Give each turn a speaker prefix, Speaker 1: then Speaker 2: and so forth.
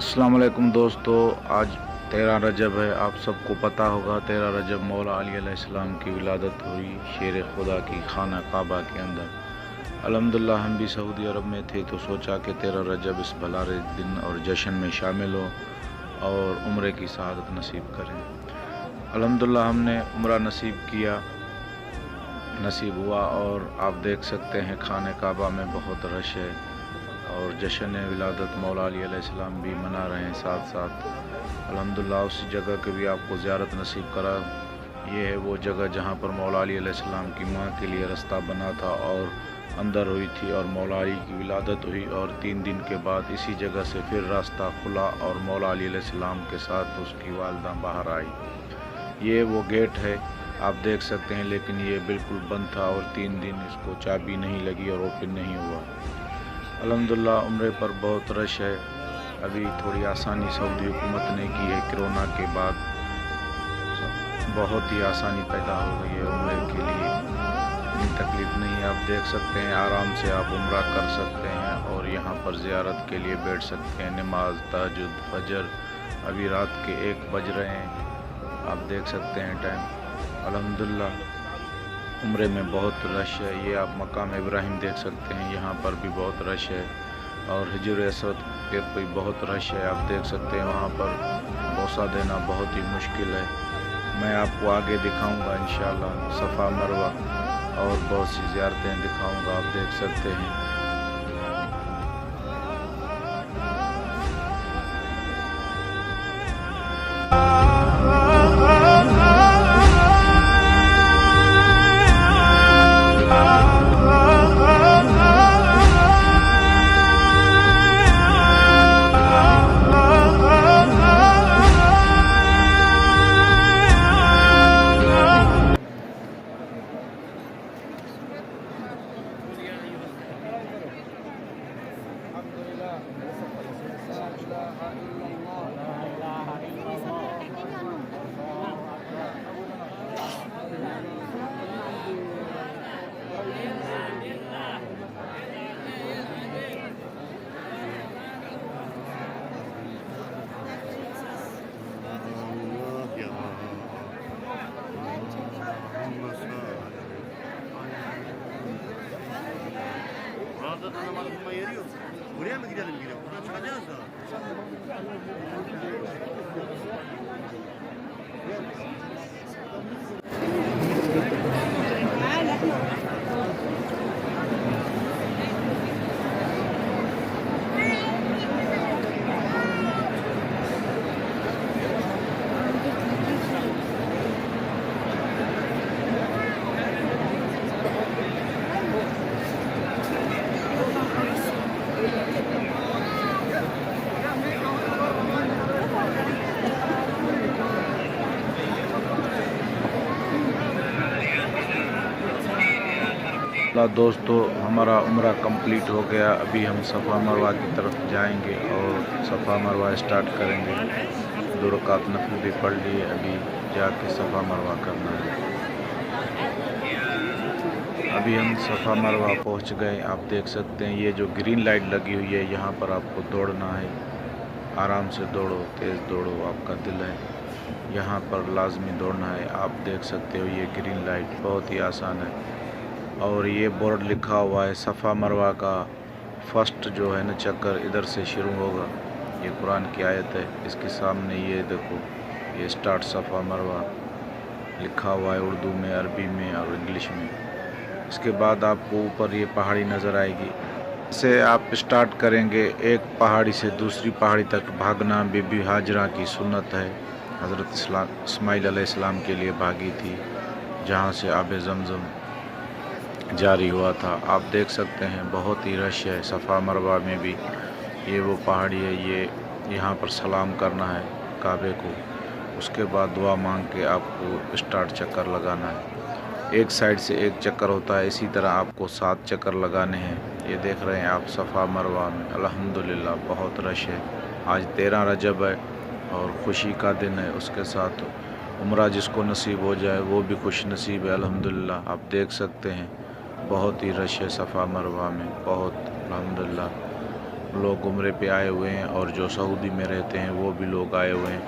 Speaker 1: अस्सलाम वालेकुम दोस्तों। आज 13 रजब है। आप सबको पता होगा 13 रजब मौला अली अलैहिस्सलाम की विलादत हुई शेर खुदा की खाना काबा के अंदर। अल्हम्दुलिल्लाह हम भी सऊदी अरब में थे तो सोचा कि 13 रजब इस भलारे दिन और जश्न में शामिल हो और उम्रे की सआदत नसीब करें। अल्हम्दुलिल्लाह हमने उम्रा नसीब हुआ और आप देख सकते हैं खाने काबा में बहुत रश है और जश्न विलादत मौला अली अलैहिस्सलाम भी मना रहे हैं साथ साथ। अल्हम्दुलिल्लाह उस जगह के भी आपको ज़ियारत नसीब करा। ये है वो जगह जहाँ पर मौला अली अलैहिस्सलाम की माँ के लिए रास्ता बना था और अंदर हुई थी और मौला अली की विलादत हुई और 3 दिन के बाद इसी जगह से फिर रास्ता खुला और मौला अली अलैहिस्सलाम के साथ उसकी वालदा बाहर आई। ये वो गेट है आप देख सकते हैं, लेकिन ये बिल्कुल बंद था और 3 दिन इसको चाबी नहीं लगी और ओपन नहीं हुआ। अल्हम्दुलिल्लाह उम्रे पर बहुत रश है। अभी थोड़ी आसानी सऊदी हुकूमत ने की है, कोरोना के बाद बहुत ही आसानी पैदा हो गई है उम्रे के लिए। इतनी तकलीफ़ नहीं है, आप देख सकते हैं आराम से आप उम्रा कर सकते हैं और यहाँ पर ज़ियारत के लिए बैठ सकते हैं। नमाज तहज्जुद फजर अभी रात के 1 बज रहे हैं, आप देख सकते हैं टाइम। अल्हम्दुलिल्लाह उम्रे में बहुत रश है। ये आप मकाम इब्राहिम देख सकते हैं, यहाँ पर भी बहुत रश है और हिजर असवद पे भी बहुत रश है। आप देख सकते हैं वहाँ पर बोसा देना बहुत ही मुश्किल है। मैं आपको आगे दिखाऊंगा इंशाअल्लाह सफ़ा मरवा और बहुत सी ज़ियारतें दिखाऊंगा, आप देख सकते हैं।
Speaker 2: Burada namaz kılma yeri yok. Buraya mı gidelim yine? Buradan çıkacağız da.
Speaker 1: दोस्तों हमारा उम्रा कंप्लीट हो गया। अभी हम सफ़ा मरवा की तरफ जाएंगे और सफ़ा मरवा स्टार्ट करेंगे। 2 रकात नफल भी पढ़ लिए, अभी जाके सफ़ा मरवा करना है। अभी हम सफ़ा मरवा पहुंच गए। आप देख सकते हैं ये जो ग्रीन लाइट लगी हुई है यहाँ पर आपको दौड़ना है। आराम से दौड़ो, तेज़ दौड़ो, आपका दिल है यहाँ पर लाजमी दौड़ना है। आप देख सकते हो ये ग्रीन लाइट बहुत ही आसान है और ये बोर्ड लिखा हुआ है सफ़ा मरवा का फर्स्ट जो है ना चक्कर इधर से शुरू होगा। ये कुरान की आयत है, इसके सामने ये देखो ये स्टार्ट सफ़ा मरवा लिखा हुआ है उर्दू में, अरबी में और इंग्लिश में। इसके बाद आपको ऊपर ये पहाड़ी नज़र आएगी, से आप स्टार्ट करेंगे। एक पहाड़ी से दूसरी पहाड़ी तक भागना बीबी हाजरा की सुन्नत है। हज़रत इस्माइल अलैहिस्सलाम के लिए भागी थी जहाँ से आब ज़मज़म जारी हुआ था। आप देख सकते हैं बहुत ही रश है सफ़ा मरवा में भी। ये वो पहाड़ी है, ये यहाँ पर सलाम करना है काबे को, उसके बाद दुआ मांग के आपको स्टार्ट चक्कर लगाना है। एक साइड से एक चक्कर होता है, इसी तरह आपको 7 चक्कर लगाने हैं। ये देख रहे हैं आप सफ़ा मरवा में अल्हम्दुलिल्लाह बहुत रश है। आज 13 रजब है और ख़ुशी का दिन है, उसके साथ उम्रा जिसको नसीब हो जाए वो भी खुश नसीब है अल्हम्दुलिल्लाह। आप देख सकते हैं बहुत ही रश है सफ़ा मरवा में, बहुत अल्हम्दुलिल्लाह। लोग उम्रे पे आए हुए हैं और जो सऊदी में रहते हैं वो भी लोग आए हुए हैं।